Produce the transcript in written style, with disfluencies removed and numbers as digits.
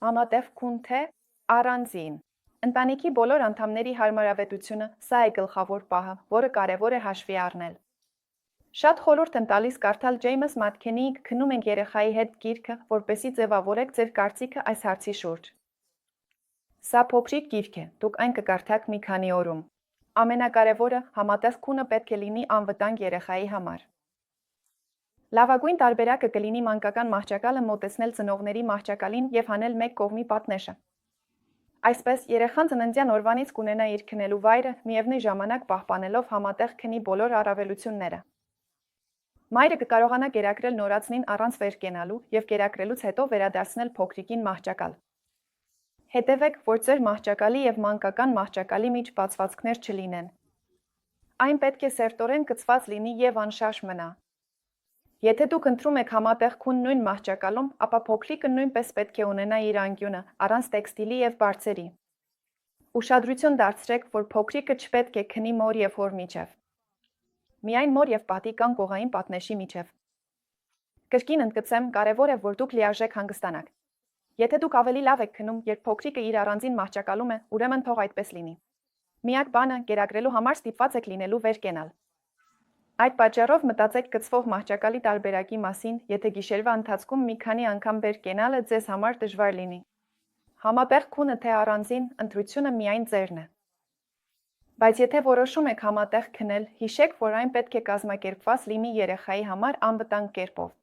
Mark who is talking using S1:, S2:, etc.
S1: Համատեղ քուն թե առանձին։ Ընտանիքի բոլոր անդամների հարմարավետությունը սա է գլխավոր պահը, որը կարևոր է հաշվի առնել։ Շատ խորհուրդ եմ տալիս կարդալ Ջեյմս Մատքենիի «Քնում ենք երեխայի հետ» գիրքը, որպեսզի ձևավորեք ձեր կարծիքը այս հարցի շուրջ։ Սա փոքրիկ գիրք է, դուք այն կկարդաք մի քանի օրում։ Ամենակարևորը, համատեղ քունը պետք է լինի անվտանգ երեխայի համար։ Լավագույն տարբերակը կլինի մանկական մահճակալը մոտեցնել ծնողների մահճակալին և հանել մեկ կողմի պատնեշը։ Այսպես, երեխան ծննդյան օրվանից կունենա իր քնելու վայրը, միևնույն ժամանակ պահպանելով համատեղ քնի բոլոր առավելությունները։ Մայրը կկարողանա կերակրել նորածնին առանց վեր կենալու և կերակրելուց հետո վերադարձնել փոքրիկին մահճակալ։ Հետևեք, որ ձեր մահճակալի և մանկական մահճակալի մեջ բացվածքներ չլինեն։ Այն պետք է սերտորեն գծված լինի և անշարժ մնա։ Եթե դուք ընտրում եք համատեղ քուն նույն մահճակալում, ապա փոքրիկը նույնպես պետք է ունենա իր անկյունը, առանց տեքստիլի և բարձերի։ Ուշադրություն դարձրեք, որ փոքրիկը չպետք է քնի մոր և հոր միջև։ Միայն մոր և պատի կամ կողային պատնեշի միջև։ Կրկին ընդգծեմ, կարևոր է, որ դուք լիարժեք հանգստանաք։ Եթե դուք ավելի լավ եք քնում, երբ փոքրիկը իր առանձին մահճակալում է, ուրեմն թող այդպես լինի։ Միակ բանը, կերակրելու համար ստիպված եք լինելու վեր կենալ։ Այդ պատճառով մտածեք գծվող մահճակալի տարբերակի մասին, եթե գիշերվա ընթացքում մի քանի անգամ վեր կենալը ձեզ համար դժվար լինի։ Համատեղ քունը թե առանձին, ընտրությունը միայն ձերն է։ Բայց եթե որոշում եք համատեղ քնել, հիշեք, որ այն պետք է կազմակերպված լինի երեխայի համար անվտանգ կերպով։